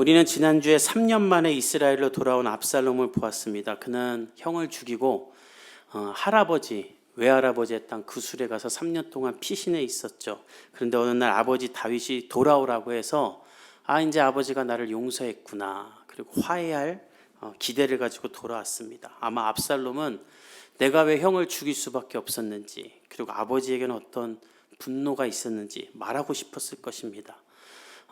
우리는 지난주에 3년 만에 이스라엘로 돌아온 압살롬을 보았습니다. 그는 형을 죽이고 할아버지, 외할아버지의 땅 그술에 가서 3년 동안 피신해 있었죠. 그런데 어느 날 아버지 다윗이 돌아오라고 해서 이제 아버지가 나를 용서했구나. 그리고 화해할 기대를 가지고 돌아왔습니다. 아마 압살롬은 내가 왜 형을 죽일 수밖에 없었는지, 그리고 아버지에게는 어떤 분노가 있었는지 말하고 싶었을 것입니다.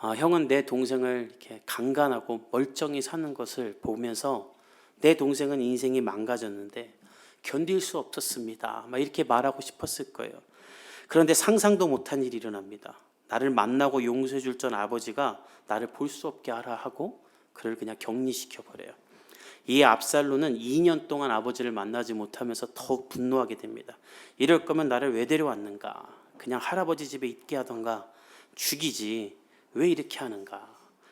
형은 내 동생을 이렇게 강간하고 멀쩡히 사는 것을 보면서 내 동생은 인생이 망가졌는데 견딜 수 없었습니다. 이렇게 말하고 싶었을 거예요. 그런데 상상도 못한 일이 일어납니다. 나를 만나고 용서해 줄 전 아버지가 나를 볼 수 없게 하라 하고 그를 그냥 격리시켜 버려요. 이 압살롬은 2년 동안 아버지를 만나지 못하면서 더욱 분노하게 됩니다. 이럴 거면 나를 왜 데려왔는가? 그냥 할아버지 집에 있게 하던가 죽이지. 왜 이렇게 하는가?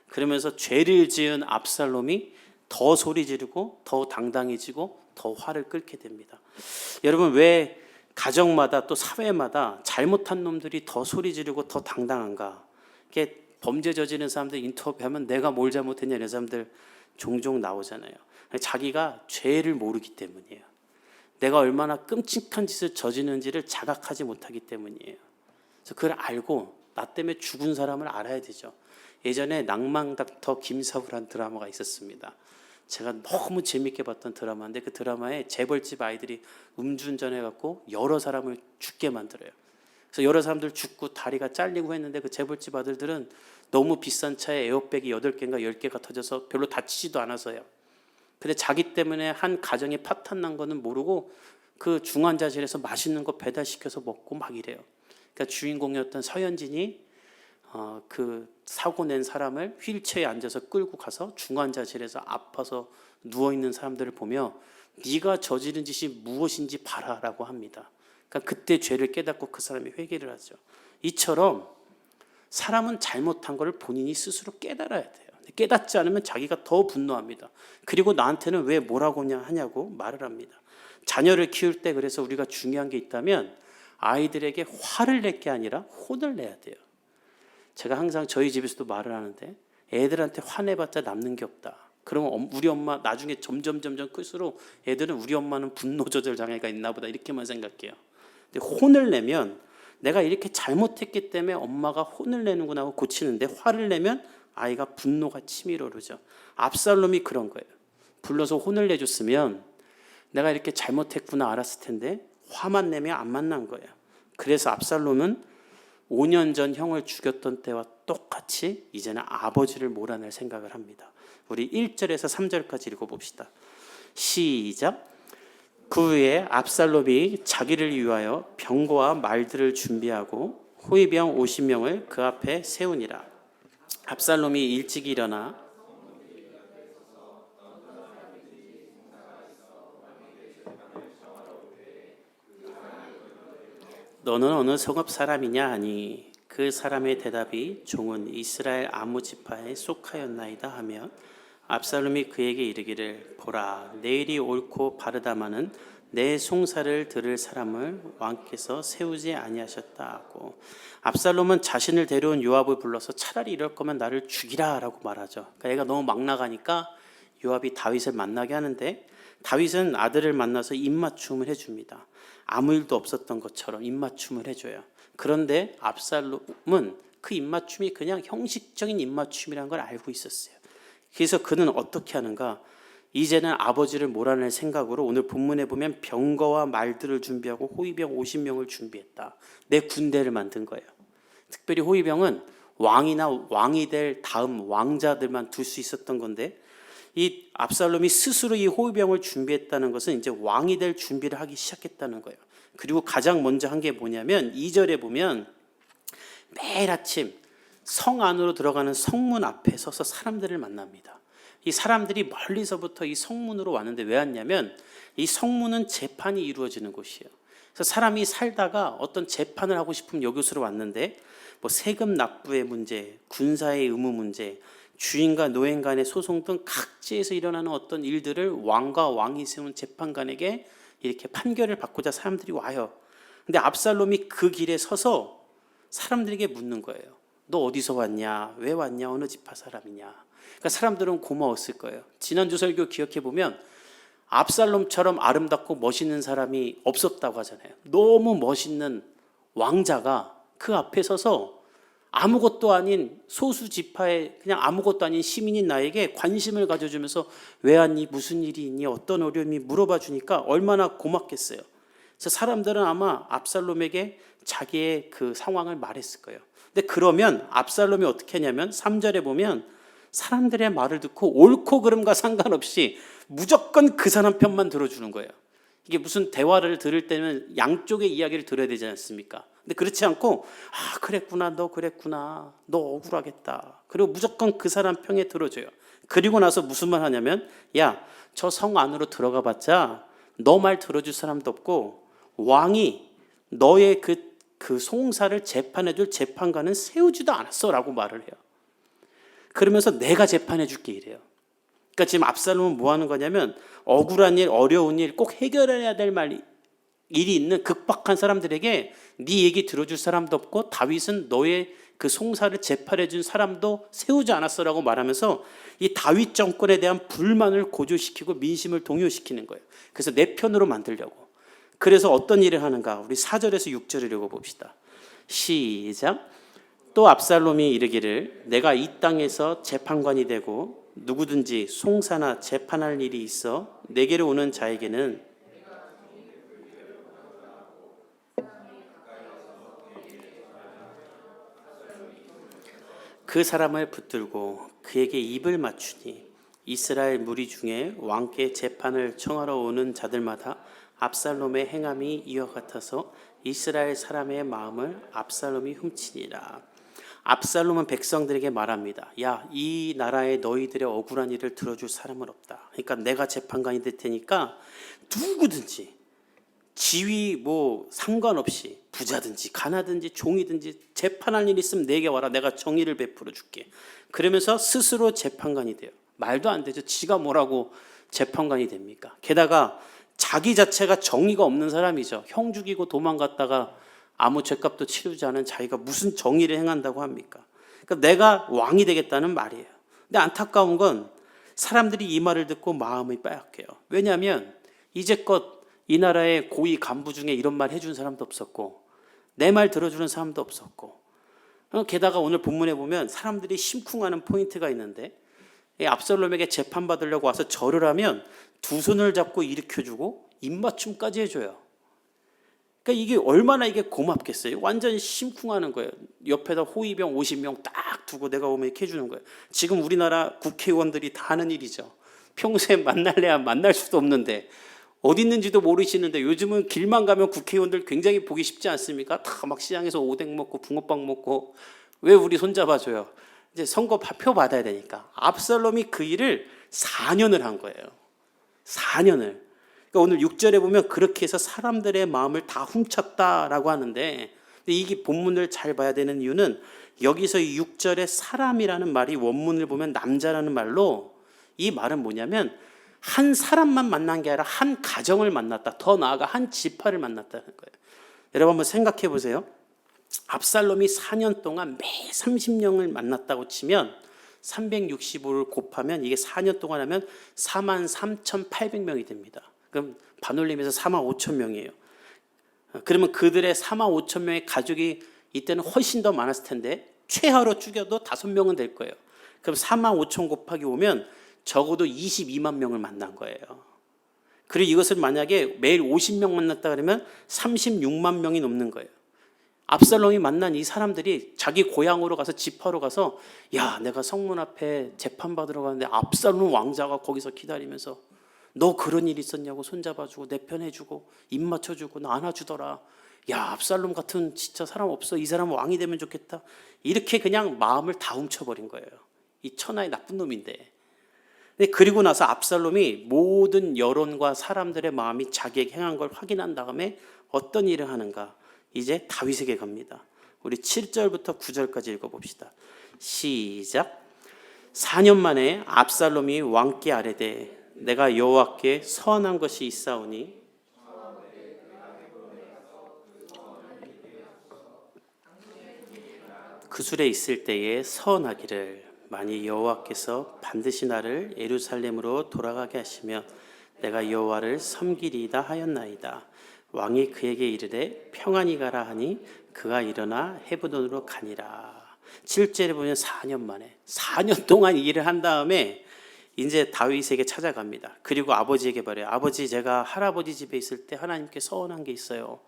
그러면서 죄를 지은 압살롬이 더 소리 지르고 더 당당해지고 더 화를 끓게 됩니다. 여러분, 왜 가정마다 또 사회마다 잘못한 놈들이 더 소리 지르고 더 당당한가? 이게 범죄 저지른 사람들 인터뷰하면 내가 뭘 잘못했냐 이런 사람들 종종 나오잖아요. 자기가 죄를 모르기 때문이에요. 내가 얼마나 끔찍한 짓을 저지르는지를 자각하지 못하기 때문이에요. 그래서 그걸 알고 나 때문에 죽은 사람을 알아야 되죠. 예전에 낭만닥터 김사부란 드라마가 있었습니다. 제가 너무 재밌게 봤던 드라마인데 그 드라마에 재벌집 아이들이 음주운전해갖고 여러 사람을 죽게 만들어요. 그래서 여러 사람들 죽고 다리가 잘리고 했는데 그 재벌집 아들들은 너무 비싼 차에 에어백이 8개인가 10개가 터져서 별로 다치지도 않아서요. 근데 자기 때문에 한 가정이 파탄 난 거는 모르고 그 중환자실에서 맛있는 거 배달시켜서 먹고 막 이래요. 그러니까 주인공이었던 서현진이 그 사고 낸 사람을 휠체어에 앉아서 끌고 가서 중환자실에서 아파서 누워있는 사람들을 보며 네가 저지른 짓이 무엇인지 봐라라고 합니다. 그러니까 그때 죄를 깨닫고 그 사람이 회개를 하죠. 이처럼 사람은 잘못한 것을 본인이 스스로 깨달아야 돼요. 깨닫지 않으면 자기가 더 분노합니다. 그리고 나한테는 왜 뭐라고 하냐고 말을 합니다. 자녀를 키울 때 그래서 우리가 중요한 게 있다면 아이들에게 화를 낼 게 아니라 혼을 내야 돼요. 제가 항상 저희 집에서도 말을 하는데 애들한테 화내봤자 남는 게 없다. 그러면 우리 엄마 나중에 점점 클수록 애들은 우리 엄마는 분노 조절 장애가 있나 보다 이렇게만 생각해요. 근데 혼을 내면 내가 이렇게 잘못했기 때문에 엄마가 혼을 내는구나 하고 고치는데 화를 내면 아이가 분노가 치밀어 오르죠. 압살롬이 그런 거예요. 불러서 혼을 내줬으면 내가 이렇게 잘못했구나 알았을 텐데 화만 내면 안 만난 거예요. 그래서 압살롬은 5년 전 형을 죽였던 때와 똑같이 이제는 아버지를 몰아낼 생각을 합니다. 우리 1절에서 3절까지 읽어봅시다. 시작. 그 후에 압살롬이 자기를 위하여 병거와 말들을 준비하고 호위병 50명을 그 앞에 세우니라. 압살롬이 일찍 일어나 너는 어느 성읍 사람이냐 하니 그 사람의 대답이 종은 이스라엘 아무 지파에 속하였나이다 하며 압살롬이 그에게 이르기를 보라 내일이 옳고 바르다마는 내 송사를 들을 사람을 왕께서 세우지 아니하셨다 하고 압살롬은 자신을 데려온 요압을 불러서 차라리 이럴 거면 나를 죽이라 라고 말하죠. 그러니까 얘가 너무 막 나가니까 요압이 다윗을 만나게 하는데 다윗은 아들을 만나서 입맞춤을 해줍니다. 아무 일도 없었던 것처럼 입맞춤을 해줘요. 그런데 압살롬은 그 입맞춤이 그냥 형식적인 입맞춤이라는 걸 알고 있었어요. 그래서 그는 어떻게 하는가? 이제는 아버지를 몰아낼 생각으로 오늘 본문에 보면 병거와 말들을 준비하고 호위병 50명을 준비했다. 내 군대를 만든 거예요. 특별히 호위병은 왕이나 왕이 될 다음 왕자들만 둘 수 있었던 건데 이 압살롬이 스스로 이 호위병을 준비했다는 것은 이제 왕이 될 준비를 하기 시작했다는 거예요. 그리고 가장 먼저 한 게 뭐냐면 2절에 보면 매일 아침 성 안으로 들어가는 성문 앞에 서서 사람들을 만납니다. 이 사람들이 멀리서부터 이 성문으로 왔는데 왜 왔냐면 이 성문은 재판이 이루어지는 곳이에요. 그래서 사람이 살다가 어떤 재판을 하고 싶으면 여기로 왔는데 뭐 세금 납부의 문제, 군사의 의무 문제, 주인과 노인 간의 소송 등 각지에서 일어나는 어떤 일들을 왕과 왕이 세운 재판관에게 이렇게 판결을 받고자 사람들이 와요. 근데 압살롬이 그 길에 서서 사람들에게 묻는 거예요. 너 어디서 왔냐? 왜 왔냐? 어느 지파 사람이냐? 그러니까 사람들은 고마웠을 거예요. 지난주 설교 기억해 보면 압살롬처럼 아름답고 멋있는 사람이 없었다고 하잖아요. 너무 멋있는 왕자가 그 앞에 서서 아무것도 아닌 소수 지파의 그냥 아무것도 아닌 시민인 나에게 관심을 가져주면서 왜 왔니? 무슨 일이 있니? 어떤 어려움이 물어봐 주니까 얼마나 고맙겠어요. 그래서 사람들은 아마 압살롬에게 자기의 그 상황을 말했을 거예요. 근데 그러면 압살롬이 어떻게 하냐면 3절에 보면 사람들의 말을 듣고 옳고 그름과 상관없이 무조건 그 사람 편만 들어주는 거예요. 이게 무슨 대화를 들을 때는 양쪽의 이야기를 들어야 되지 않습니까? 근데 그렇지 않고 그랬구나, 너 그랬구나, 너 억울하겠다. 그리고 무조건 그 사람 편에 들어줘요. 그리고 나서 무슨 말 하냐면 야, 저 성 안으로 들어가 봤자 너 말 들어줄 사람도 없고 왕이 너의 그 송사를 재판해줄 재판관은 세우지도 않았어 라고 말을 해요. 그러면서 내가 재판해 줄게 이래요. 그러니까 지금 압살롬은 뭐 하는 거냐면 억울한 일, 어려운 일, 꼭 해결해야 될 일이 있는 급박한 사람들에게 네 얘기 들어줄 사람도 없고 다윗은 너의 그 송사를 재판해 준 사람도 세우지 않았어라고 말하면서 이 다윗 정권에 대한 불만을 고조시키고 민심을 동요시키는 거예요. 그래서 내 편으로 만들려고. 그래서 어떤 일을 하는가? 우리 4절에서 6절을 읽어봅시다. 시작. 또 압살롬이 이르기를 내가 이 땅에서 재판관이 되고 누구든지 송사나 재판할 일이 있어 내게로 오는 자에게는 그 사람을 붙들고 그에게 입을 맞추니 이스라엘 무리 중에 왕께 재판을 청하러 오는 자들마다 압살롬의 행함이 이와 같아서 이스라엘 사람의 마음을 압살롬이 훔치니라. 압살롬은 백성들에게 말합니다. 야, 이 나라에 너희들의 억울한 일을 들어줄 사람은 없다. 그러니까 내가 재판관이 될 테니까 누구든지 지위 뭐 상관없이 부자든지 가나든지 종이든지 재판할 일 있으면 내게 와라. 내가 정의를 베풀어 줄게. 그러면서 스스로 재판관이 돼요. 말도 안 되죠. 지가 뭐라고 재판관이 됩니까? 게다가 자기 자체가 정의가 없는 사람이죠. 형 죽이고 도망갔다가 아무 죄값도 치르지 않은 자기가 무슨 정의를 행한다고 합니까? 그러니까 내가 왕이 되겠다는 말이에요. 근데 안타까운 건 사람들이 이 말을 듣고 마음이 빼앗겨요. 왜냐하면 이제껏 이 나라의 고위 간부 중에 이런 말 해준 사람도 없었고 내 말 들어주는 사람도 없었고 게다가 오늘 본문에 보면 사람들이 심쿵하는 포인트가 있는데 압살롬에게 재판받으려고 와서 절을 하면 두 손을 잡고 일으켜주고 입맞춤까지 해줘요. 그러니까 이게 얼마나 이게 고맙겠어요. 완전히 심쿵하는 거예요. 옆에다 호위병 50명 딱 두고 내가 오면 이렇게 해주는 거예요. 지금 우리나라 국회의원들이 다 하는 일이죠. 평소에 만날래야 만날 수도 없는데 어디 있는지도 모르시는데 요즘은 길만 가면 국회의원들 굉장히 보기 쉽지 않습니까? 다 막 시장에서 오뎅 먹고 붕어빵 먹고 왜 우리 손잡아줘요? 이제 선거 표 받아야 되니까. 압살롬이 그 일을 4년을 한 거예요. 4년을. 그러니까 오늘 6절에 보면 그렇게 해서 사람들의 마음을 다 훔쳤다라고 하는데 이게 본문을 잘 봐야 되는 이유는 여기서 6절에 사람이라는 말이 원문을 보면 남자라는 말로 이 말은 뭐냐면 한 사람만 만난 게 아니라 한 가정을 만났다. 더 나아가 한 지파를 만났다는 거예요. 여러분 한번 생각해 보세요. 압살롬이 4년 동안 매 30명을 만났다고 치면 365를 곱하면 이게 4년 동안 하면 43,800명이 됩니다. 그럼 반올림에서 45,000명이에요. 그러면 그들의 45,000명의 가족이 이때는 훨씬 더 많았을 텐데 최하로 죽여도 5명은 될 거예요. 그럼 45,000 곱하기 오면 적어도 22만 명을 만난 거예요. 그리고 이것을 만약에 매일 50명 만났다 그러면 36만 명이 넘는 거예요. 압살롬이 만난 이 사람들이 자기 고향으로 가서 지파로 가서 야, 내가 성문 앞에 재판받으러 가는데 압살롬 왕자가 거기서 기다리면서 너 그런 일 있었냐고 손잡아주고 내 편 해주고 입 맞춰주고 나 안아주더라. 야, 압살롬 같은 진짜 사람 없어. 이 사람 왕이 되면 좋겠다. 이렇게 그냥 마음을 다 훔쳐버린 거예요. 이 천하의 나쁜 놈인데. 그리고 나서 압살롬이 모든 여론과 사람들의 마음이 자기에게 행한 걸 확인한 다음에 어떤 일을 하는가? 이제 다윗에게 갑니다. 우리 7절부터 9절까지 읽어봅시다. 시작. 4년 만에 압살롬이 왕께 아뢰되 내가 여호와께 선한 것이 있사오니 그술에 있을 때에 서원하기를 만일 여호와께서 반드시 나를 예루살렘으로 돌아가게 하시며 내가 여호와를 섬기리이다 하였나이다. 왕이 그에게 이르되 평안히 가라 하니 그가 일어나 헤브론으로 가니라. 7절에 보면 4년 만에 4년 동안 일을 한 다음에 이제 다윗에게 찾아갑니다. 그리고 아버지에게 말해요. 아버지, 제가 할아버지 집에 있을 때 하나님께 서원한 게 있어요.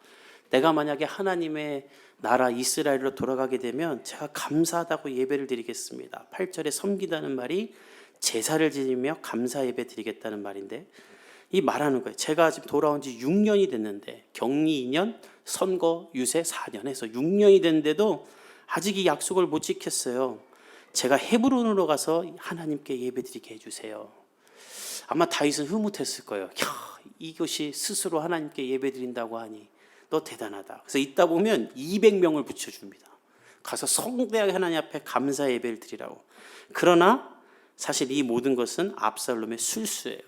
내가 만약에 하나님의 나라 이스라엘로 돌아가게 되면 제가 감사하다고 예배를 드리겠습니다. 8절에 섬기다는 말이 제사를 지니며 감사 예배 드리겠다는 말인데, 이 말하는 거예요. 제가 지금 돌아온 지 6년이 됐는데, 경리 2년, 선거 유세 4년 해서 6년이 됐는데도 아직 이 약속을 못 지켰어요. 제가 헤브론으로 가서 하나님께 예배드리게 해주세요. 아마 다윗은 흐뭇했을 거예요. 야, 이것이 스스로 하나님께 예배드린다고 하니 너 대단하다. 그래서 있다 보면 200명을 붙여줍니다. 가서 성대하게 하나님 앞에 감사 예배를 드리라고. 그러나 사실 이 모든 것은 압살롬의 술수예요.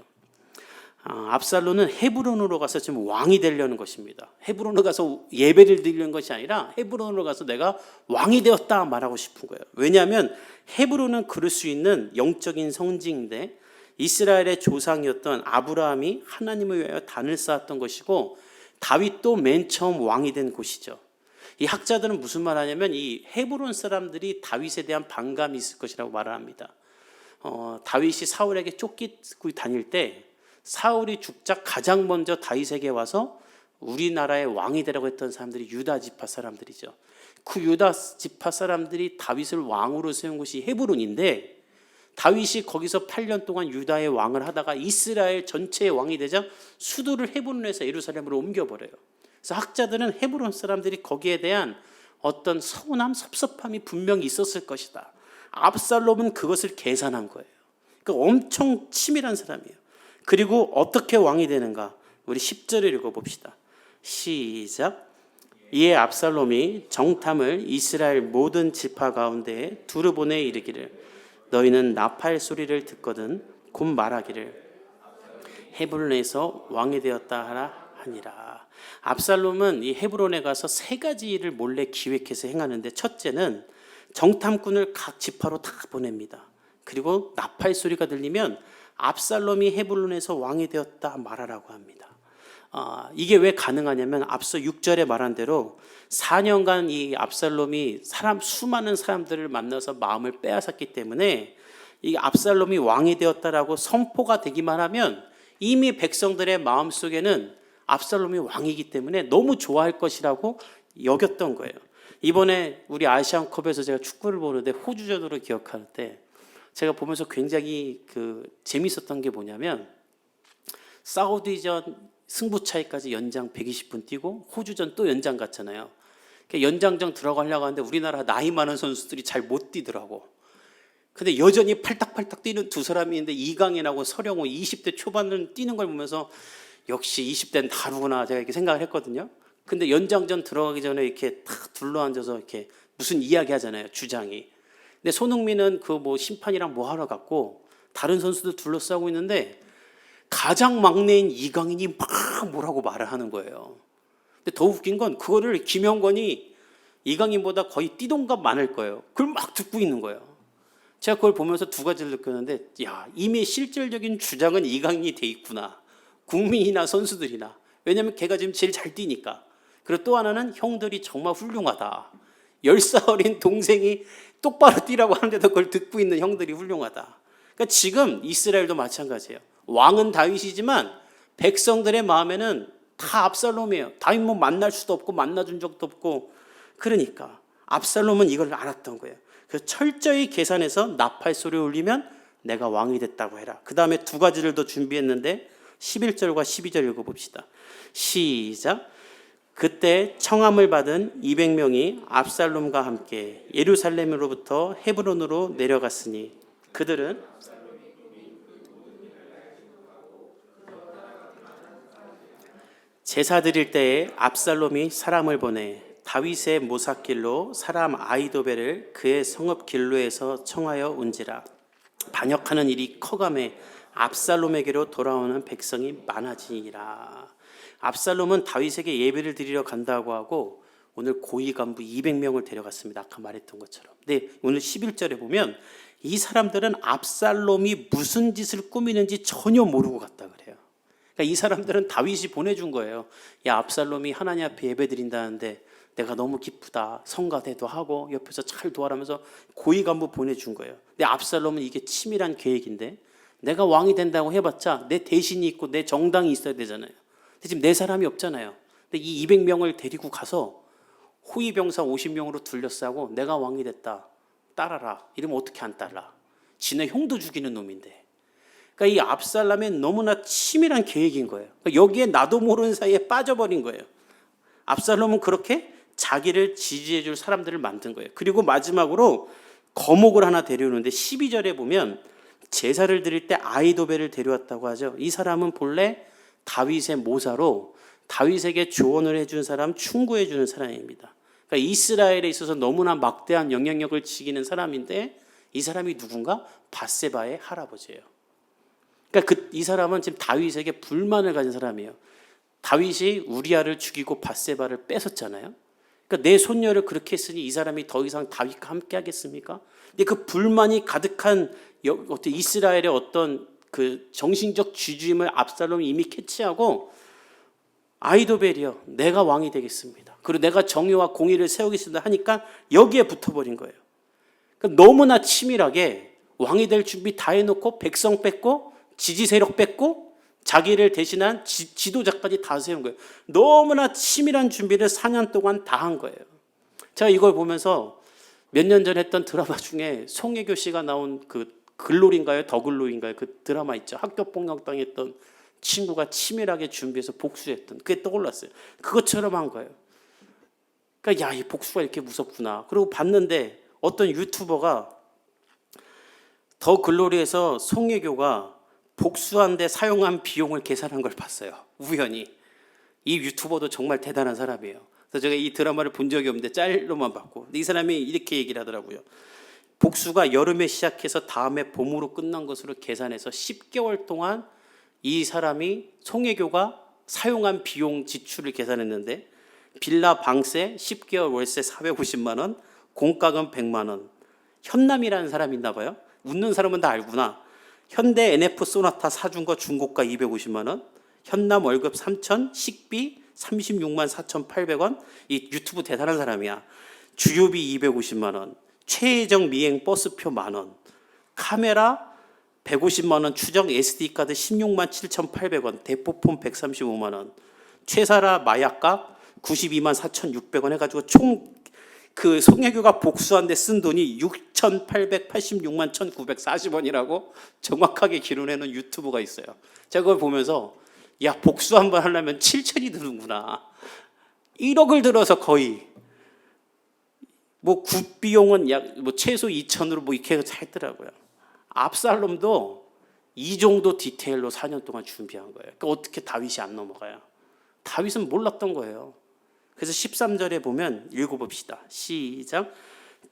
압살롬은 헤브론으로 가서 지금 왕이 되려는 것입니다. 헤브론으로 가서 예배를 드리는 것이 아니라 헤브론으로 가서 내가 왕이 되었다 말하고 싶은 거예요. 왜냐하면 헤브론은 그럴 수 있는 영적인 성지인데 이스라엘의 조상이었던 아브라함이 하나님을 위하여 단을 쌓았던 것이고 다윗도 맨 처음 왕이 된 곳이죠. 이 학자들은 무슨 말 하냐면 이 헤브론 사람들이 다윗에 대한 반감이 있을 것이라고 말을 합니다. 다윗이 사울에게 쫓기고 다닐 때 사울이 죽자 가장 먼저 다윗에게 와서 우리나라의 왕이 되라고 했던 사람들이 유다 지파 사람들이죠. 그 유다 지파 사람들이 다윗을 왕으로 세운 곳이 헤브론인데 다윗이 거기서 8년 동안 유다의 왕을 하다가 이스라엘 전체의 왕이 되자 수도를 헤브론에서 예루살렘으로 옮겨버려요. 그래서 학자들은 헤브론 사람들이 거기에 대한 어떤 서운함, 섭섭함이 분명히 있었을 것이다. 압살롬은 그것을 계산한 거예요. 그러니까 엄청 치밀한 사람이에요. 그리고 어떻게 왕이 되는가? 우리 10절을 읽어봅시다. 시작. 이에 압살롬이 정탐을 이스라엘 모든 지파 가운데에 두루 보내 이르기를 너희는 나팔 소리를 듣거든 곧 말하기를 헤브론에서 왕이 되었다 하라 하니라. 압살롬은 이 헤브론에 가서 세 가지 일을 몰래 기획해서 행하는데, 첫째는 정탐꾼을 각 지파로 다 보냅니다. 그리고 나팔 소리가 들리면 압살롬이 헤브론에서 왕이 되었다 말하라고 합니다. 이게 왜 가능하냐면 앞서 6절에 말한 대로 4년간 이 압살롬이 수많은 사람들을 만나서 마음을 빼앗았기 때문에 이 압살롬이 왕이 되었다라고 선포가 되기만 하면 이미 백성들의 마음속에는 압살롬이 왕이기 때문에 너무 좋아할 것이라고 여겼던 거예요. 이번에 우리 아시안컵에서 제가 축구를 보는데 호주전으로 기억하는데 제가 보면서 굉장히 재밌었던 게 뭐냐면 사우디전 승부차이까지 연장 120분 뛰고 호주전 또 연장 갔잖아요. 연장전 들어가려고 하는데 우리나라 나이 많은 선수들이 잘 못 뛰더라고. 근데 여전히 팔딱팔딱 뛰는 두 사람이 있는데 이강인하고 서령호 20대 초반을 뛰는 걸 보면서 역시 20대는 다르구나 제가 이렇게 생각을 했거든요. 근데 연장전 들어가기 전에 이렇게 탁 둘러앉아서 이렇게 무슨 이야기 하잖아요, 주장이. 근데 손흥민은 심판이랑 뭐 하러 갔고 다른 선수들 둘러싸고 있는데 가장 막내인 이강인이 막 뭐라고 말을 하는 거예요. 근데 더 웃긴 건 그거를 김영권이 이강인보다 거의 띠동갑 많을 거예요. 그걸 막 듣고 있는 거예요. 제가 그걸 보면서 두 가지를 느꼈는데, 야, 이미 실질적인 주장은 이강인이 돼 있구나. 국민이나 선수들이나. 왜냐면 걔가 지금 제일 잘 뛰니까. 그리고 또 하나는 형들이 정말 훌륭하다. 10살 어린 동생이 똑바로 뛰라고 하는데도 그걸 듣고 있는 형들이 훌륭하다. 그러니까 지금 이스라엘도 마찬가지예요. 왕은 다윗이지만 백성들의 마음에는 다 압살롬이에요. 다윗 만날 수도 없고 만나준 적도 없고. 그러니까 압살롬은 이걸 알았던 거예요. 그래서 철저히 계산해서 나팔 소리 울리면 내가 왕이 됐다고 해라. 그 다음에 두 가지를 더 준비했는데 11절과 12절 읽어봅시다. 시작. 그때 청함을 받은 200명이 압살롬과 함께 예루살렘으로부터 헤브론으로 내려갔으니 그들은 제사 드릴 때에 압살롬이 사람을 보내 다윗의 모삭길로 사람 아히도벨을 그의 성읍 길로에서 청하여 온지라. 반역하는 일이 커감해 압살롬에게로 돌아오는 백성이 많아지니라. 압살롬은 다윗에게 예배를 드리러 간다고 하고 오늘 고위 간부 200명을 데려갔습니다. 아까 말했던 것처럼. 근데 오늘 11절에 보면 이 사람들은 압살롬이 무슨 짓을 꾸미는지 전혀 모르고 갔다 그래요. 그러니까 이 사람들은 다윗이 보내준 거예요. 야, 압살롬이 하나님 앞에 예배드린다는데 내가 너무 기쁘다. 성가대도 하고 옆에서 잘 도와라면서 고위 간부 보내준 거예요. 근데 압살롬은 이게 치밀한 계획인데 내가 왕이 된다고 해봤자 내 대신이 있고 내 정당이 있어야 되잖아요. 근데 지금 내 사람이 없잖아요. 근데 이 200명을 데리고 가서 호위병사 50명으로 둘러싸고 내가 왕이 됐다. 따라라. 이러면 어떻게 안 따라? 지네 형도 죽이는 놈인데. 그러니까 이 압살롬의 너무나 치밀한 계획인 거예요. 그러니까 여기에 나도 모르는 사이에 빠져버린 거예요. 압살롬은 그렇게 자기를 지지해 줄 사람들을 만든 거예요. 그리고 마지막으로 거목을 하나 데려오는데 12절에 보면 제사를 드릴 때 아히도벨을 데려왔다고 하죠. 이 사람은 본래 다윗의 모사로 다윗에게 조언을 해준 사람, 충고해 주는 사람입니다. 그러니까 이스라엘에 있어서 너무나 막대한 영향력을 지니는 사람인데 이 사람이 누군가? 밧세바의 할아버지예요. 그러니까 이 사람은 지금 다윗에게 불만을 가진 사람이에요. 다윗이 우리아를 죽이고 밧세바를 뺏었잖아요. 그러니까 내 손녀를 그렇게 했으니 이 사람이 더 이상 다윗과 함께 하겠습니까? 근데 그 불만이 가득한 이스라엘의 어떤 그 정신적 쥐주임을 압살롬이 이미 캐치하고 아히도벨이요, 내가 왕이 되겠습니다. 그리고 내가 정의와 공의를 세우겠습니다 하니까 여기에 붙어버린 거예요. 그러니까 너무나 치밀하게 왕이 될 준비 다 해놓고 백성 뺏고 지지 세력 뺏고 자기를 대신한 지도자까지 다 세운 거예요. 너무나 치밀한 준비를 4년 동안 다 한 거예요. 제가 이걸 보면서 몇 년 전에 했던 드라마 중에 송혜교 씨가 나온 그 글로리인가요? 더 글로리인가요? 그 드라마 있죠. 학교 폭력 당했던 친구가 치밀하게 준비해서 복수했던, 그게 떠올랐어요. 그것처럼 한 거예요. 그러니까 야, 이 복수가 이렇게 무섭구나. 그리고 봤는데 어떤 유튜버가 더 글로리에서 송혜교가 복수한 데 사용한 비용을 계산한 걸 봤어요. 우연히. 이 유튜버도 정말 대단한 사람이에요. 그래서 제가 이 드라마를 본 적이 없는데 짤로만 봤고, 이 사람이 이렇게 얘기를 하더라고요. 복수가 여름에 시작해서 다음에 봄으로 끝난 것으로 계산해서 10개월 동안 이 사람이 송혜교가 사용한 비용 지출을 계산했는데 빌라 방세 10개월 월세 450만 원, 공과금 100만 원. 현남이라는 사람이 있나 봐요. 웃는 사람은 다 알구나. 현대 NF 소나타 사준 거 중고가 250만 원, 현남 월급 3천, 식비 36만 4,800원. 이 유튜브 대단한 사람이야. 주유비 250만 원, 최혜정 미행 버스표 만원, 카메라 150만 원 추정 SD카드 16만 7,800원, 대포폰 135만 원, 최사라 마약값 92만 4,600원 해가지고 총 그 송혜교가 복수한 데 쓴 돈이 6,886만 1,940원이라고 정확하게 기록해놓은 유튜브가 있어요. 제가 그걸 보면서 야, 복수 한번 하려면 7천이 드는구나. 1억을 들어서 거의 뭐 굿비용은 약 뭐 최소 2천으로 뭐 이렇게 했더라고요. 압살롬도 이 정도 디테일로 4년 동안 준비한 거예요. 그러니까 어떻게 다윗이 안 넘어가요? 다윗은 몰랐던 거예요. 그래서 13절에 보면 읽어봅시다. 시작.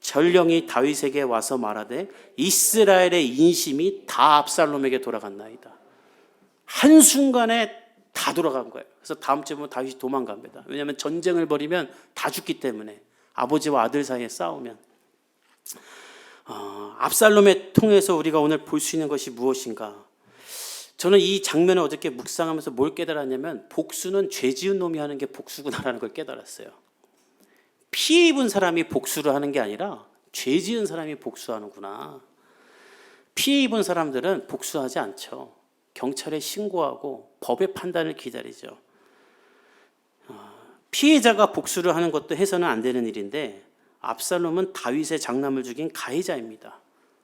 전령이 다윗에게 와서 말하되 이스라엘의 인심이 다 압살롬에게 돌아갔나이다. 한순간에 다 돌아간 거예요. 그래서 다음 주에 보면 다윗이 도망갑니다. 왜냐하면 전쟁을 벌이면 다 죽기 때문에, 아버지와 아들 사이에 싸우면. 압살롬을 통해서 우리가 오늘 볼 수 있는 것이 무엇인가? 저는 이 장면을 어저께 묵상하면서 뭘 깨달았냐면 복수는 죄 지은 놈이 하는 게 복수구나라는 걸 깨달았어요. 피해 입은 사람이 복수를 하는 게 아니라 죄 지은 사람이 복수하는구나. 피해 입은 사람들은 복수하지 않죠. 경찰에 신고하고 법의 판단을 기다리죠. 피해자가 복수를 하는 것도 해서는 안 되는 일인데 압살롬은 다윗의 장남을 죽인 가해자입니다.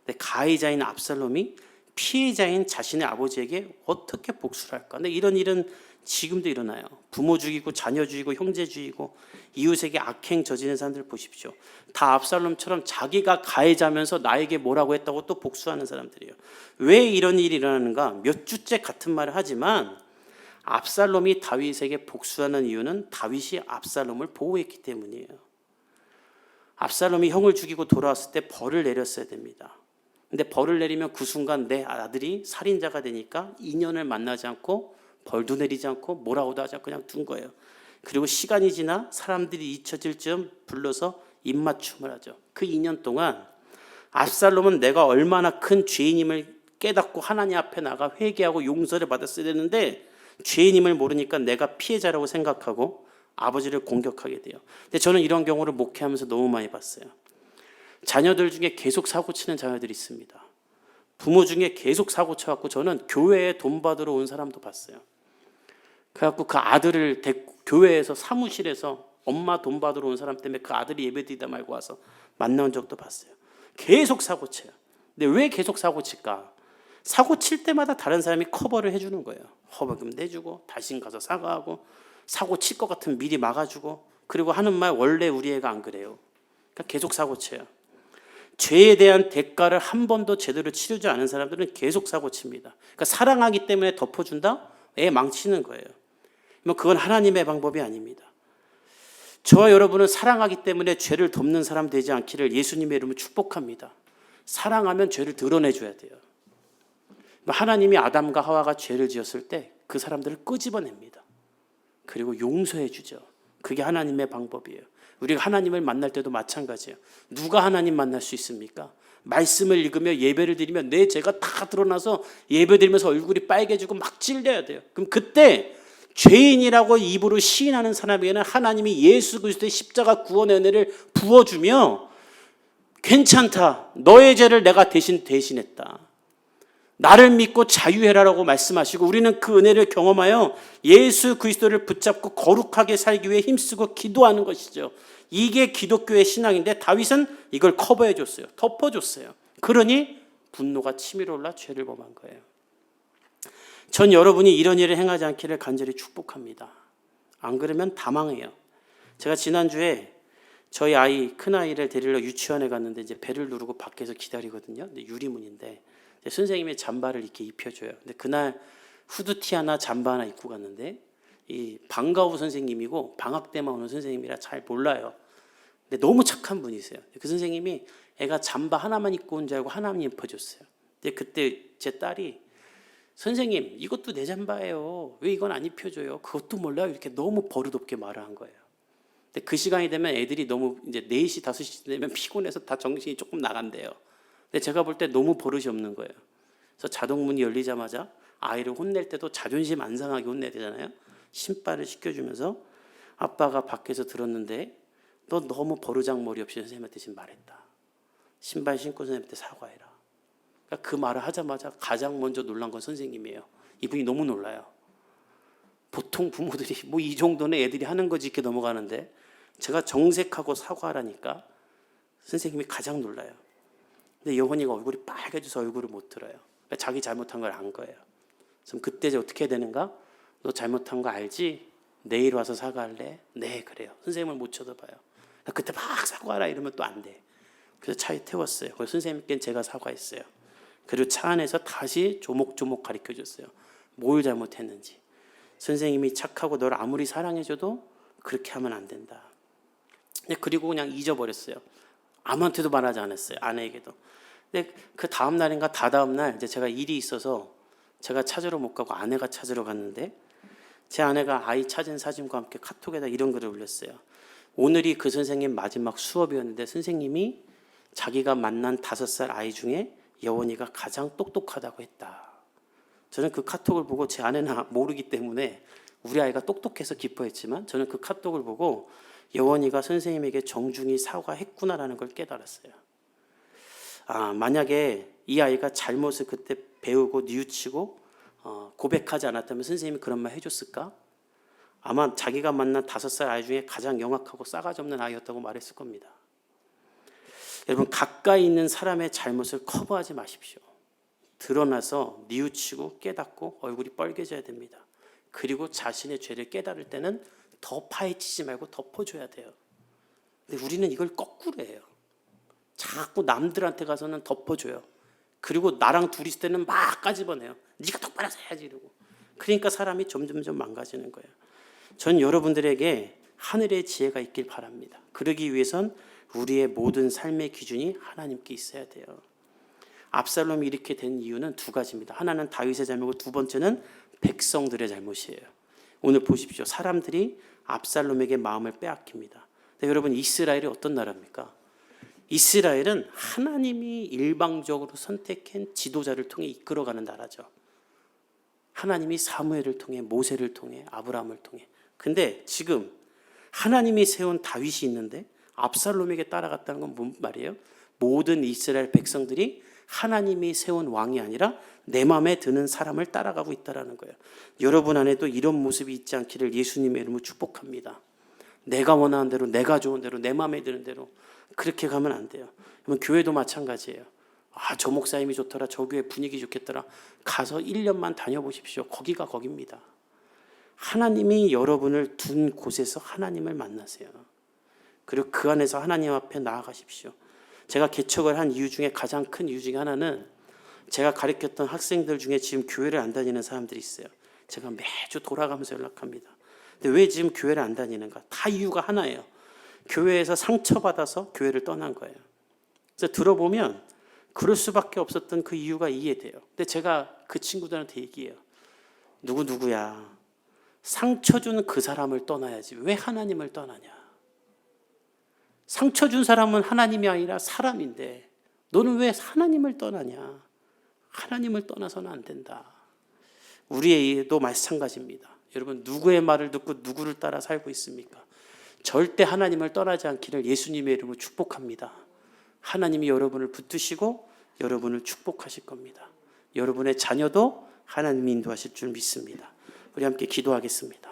근데 가해자인 압살롬이 피해자인 자신의 아버지에게 어떻게 복수를 할까? 근데 이런 일은 지금도 일어나요. 부모 죽이고 자녀 죽이고 형제 죽이고 이웃에게 악행 저지르는 사람들 보십시오. 다 압살롬처럼 자기가 가해자면서 나에게 뭐라고 했다고 또 복수하는 사람들이에요. 왜 이런 일이 일어나는가? 몇 주째 같은 말을 하지만 압살롬이 다윗에게 복수하는 이유는 다윗이 압살롬을 보호했기 때문이에요. 압살롬이 형을 죽이고 돌아왔을 때 벌을 내렸어야 됩니다. 근데 벌을 내리면 그 순간 내 아들이 살인자가 되니까 인연을 만나지 않고 벌도 내리지 않고 뭐라고도 하지 않고 그냥 둔 거예요. 그리고 시간이 지나 사람들이 잊혀질 즈음 불러서 입맞춤을 하죠. 그 2년 동안 압살롬은 내가 얼마나 큰 죄인임을 깨닫고 하나님 앞에 나가 회개하고 용서를 받았어야 되는데 죄인임을 모르니까 내가 피해자라고 생각하고 아버지를 공격하게 돼요. 근데 저는 이런 경우를 목회하면서 너무 많이 봤어요. 자녀들 중에 계속 사고치는 자녀들이 있습니다. 부모 중에 계속 사고쳐갖고 저는 교회에 돈 받으러 온 사람도 봤어요. 그래갖고 그 아들을 교회에서 사무실에서 엄마 돈 받으러 온 사람 때문에 그 아들이 예배드리다 말고 와서 만나온 적도 봤어요. 계속 사고쳐요. 근데 왜 계속 사고칠까? 사고칠 때마다 다른 사람이 커버를 해주는 거예요. 허벌금 내주고 다시 가서 사과하고 사고칠 것 같으면 미리 막아주고 그리고 하는 말 원래 우리 애가 안 그래요. 그러니까 계속 사고쳐요. 죄에 대한 대가를 한 번도 제대로 치르지 않은 사람들은 계속 사고칩니다. 그러니까 사랑하기 때문에 덮어준다? 애 망치는 거예요. 그건 하나님의 방법이 아닙니다. 저와 여러분은 사랑하기 때문에 죄를 덮는 사람 되지 않기를 예수님의 이름으로 축복합니다. 사랑하면 죄를 드러내줘야 돼요. 하나님이 아담과 하와가 죄를 지었을 때 그 사람들을 끄집어냅니다. 그리고 용서해 주죠. 그게 하나님의 방법이에요. 우리가 하나님을 만날 때도 마찬가지예요. 누가 하나님 만날 수 있습니까? 말씀을 읽으며 예배를 드리면 내 죄가 다 드러나서 예배 드리면서 얼굴이 빨개지고 막 찔려야 돼요. 그럼 그때 죄인이라고 입으로 시인하는 사람에게는 하나님이 예수 그리스도의 십자가 구원의 은혜를 부어주며 괜찮다. 너의 죄를 내가 대신했다. 나를 믿고 자유해라라고 말씀하시고 우리는 그 은혜를 경험하여 예수 그리스도를 붙잡고 거룩하게 살기 위해 힘쓰고 기도하는 것이죠. 이게 기독교의 신앙인데 다윗은 이걸 커버해 줬어요. 덮어줬어요. 그러니 분노가 치밀어 올라 죄를 범한 거예요. 전 여러분이 이런 일을 행하지 않기를 간절히 축복합니다. 안 그러면 다 망해요. 제가 지난주에 저희 아이, 큰아이를 데리러 유치원에 갔는데 이제 배를 누르고 밖에서 기다리거든요. 근데 유리문인데 선생님이 잠바를 이렇게 입혀줘요. 근데 그날 후드티 하나 잠바 하나 입고 갔는데 이 방과후 선생님이고 방학 때만 오는 선생님이라 잘 몰라요. 근데 너무 착한 분이세요. 그 선생님이 애가 잠바 하나만 입고 온 줄 알고 하나만 입혀줬어요. 근데 그때 제 딸이 선생님 이것도 내 잠바예요. 왜 이건 안 입혀줘요? 그것도 몰라요. 이렇게 너무 버릇없게 말을 한 거예요. 근데 그 시간이 되면 애들이 너무 이제 4시, 5시 되면 피곤해서 다 정신이 조금 나간대요. 근데 제가 볼 때 너무 버릇이 없는 거예요. 그래서 자동문이 열리자마자 아이를 혼낼 때도 자존심 안 상하게 혼내야 되잖아요. 신발을 시켜주면서 아빠가 밖에서 들었는데 너 너무 버르장머리 없이 선생님한테 지금 말했다. 신발 신고 선생님한테 사과해라. 그러니까 그 말을 하자마자 가장 먼저 놀란 건 선생님이에요. 이분이 너무 놀라요. 보통 부모들이 뭐 이 정도는 애들이 하는 거지 이렇게 넘어가는데 제가 정색하고 사과하라니까 선생님이 가장 놀라요. 근데 여원이가 얼굴이 빨개져서 얼굴을 못 들어요. 그러니까 자기 잘못한 걸 안 거예요. 그럼 그때 이제 어떻게 해야 되는가? 너 잘못한 거 알지? 내일 와서 사과할래? 네, 그래요. 선생님을 못 쳐다봐요. 그때 막 사과하라 이러면 또 안 돼. 그래서 차에 태웠어요. 그래서 선생님께는 제가 사과했어요. 그리고 차 안에서 다시 조목조목 가르쳐줬어요. 뭘 잘못했는지. 선생님이 착하고 널 아무리 사랑해줘도 그렇게 하면 안 된다. 그리고 그냥 잊어버렸어요. 아무한테도 말하지 않았어요. 아내에게도. 근데 그 다음 날인가 다다음 날 이제 제가 일이 있어서 제가 찾으러 못 가고 아내가 찾으러 갔는데 제 아내가 아이 찾은 사진과 함께 카톡에다 이런 글을 올렸어요. 오늘이 그 선생님 마지막 수업이었는데 선생님이 자기가 만난 5살 아이 중에 여원이가 가장 똑똑하다고 했다. 저는 그 카톡을 보고 제 아내는 모르기 때문에 우리 아이가 똑똑해서 기뻐했지만 저는 그 카톡을 보고 여원이가 선생님에게 정중히 사과했구나라는 걸 깨달았어요. 만약에 이 아이가 잘못을 그때 배우고 뉘우치고 고백하지 않았다면 선생님이 그런 말 해줬을까? 아마 자기가 만난 5살 아이 중에 가장 영악하고 싸가지 없는 아이였다고 말했을 겁니다. 여러분 가까이 있는 사람의 잘못을 커버하지 마십시오. 드러나서 뉘우치고 깨닫고 얼굴이 빨개져야 됩니다. 그리고 자신의 죄를 깨달을 때는 더 파헤치지 말고 덮어줘야 돼요. 근데 우리는 이걸 거꾸로 해요. 자꾸 남들한테 가서는 덮어줘요. 그리고 나랑 둘이 있을 때는 막 까집어내요. 네가 똑바로 해야지 이러고. 그러니까 사람이 점점점 망가지는 거예요. 전 여러분들에게 하늘의 지혜가 있길 바랍니다. 그러기 위해선 우리의 모든 삶의 기준이 하나님께 있어야 돼요. 압살롬이 이렇게 된 이유는 2가지입니다. 하나는 다윗의 잘못이고 2번째는 백성들의 잘못이에요. 오늘 보십시오. 사람들이 압살롬에게 마음을 빼앗깁니다. 근데 여러분, 이스라엘이 어떤 나라입니까? 이스라엘은 하나님이 일방적으로 선택한 지도자를 통해 이끌어가는 나라죠. 하나님이 사무엘을 통해, 모세를 통해, 아브라함을 통해. 근데 지금 하나님이 세운 다윗이 있는데 압살롬에게 따라갔다는 건 뭔 말이에요? 모든 이스라엘 백성들이 하나님이 세운 왕이 아니라 내 마음에 드는 사람을 따라가고 있다는 거예요. 여러분 안에도 이런 모습이 있지 않기를 예수님의 이름으로 축복합니다. 내가 원하는 대로, 내가 좋은 대로, 내 마음에 드는 대로 그렇게 가면 안 돼요. 교회도 마찬가지예요. 저 목사님이 좋더라, 저 교회 분위기 좋겠더라. 가서 1년만 다녀보십시오. 거기가 거깁니다. 하나님이 여러분을 둔 곳에서 하나님을 만나세요. 그리고 그 안에서 하나님 앞에 나아가십시오. 제가 개척을 한 이유 중에 가장 큰 이유 중에 하나는 제가 가르쳤던 학생들 중에 지금 교회를 안 다니는 사람들이 있어요. 제가 매주 돌아가면서 연락합니다. 근데 왜 지금 교회를 안 다니는가? 다 이유가 하나예요. 교회에서 상처받아서 교회를 떠난 거예요. 그래서 들어보면 그럴 수밖에 없었던 그 이유가 이해돼요. 근데 제가 그 친구들한테 얘기해요. 누구야. 상처 준 그 사람을 떠나야지. 왜 하나님을 떠나냐? 상처 준 사람은 하나님이 아니라 사람인데 너는 왜 하나님을 떠나냐? 하나님을 떠나서는 안 된다. 우리도 마찬가지입니다. 여러분, 누구의 말을 듣고 누구를 따라 살고 있습니까? 절대 하나님을 떠나지 않기를 예수님의 이름으로 축복합니다. 하나님이 여러분을 붙드시고 여러분을 축복하실 겁니다. 여러분의 자녀도 하나님이 인도하실 줄 믿습니다. 우리 함께 기도하겠습니다.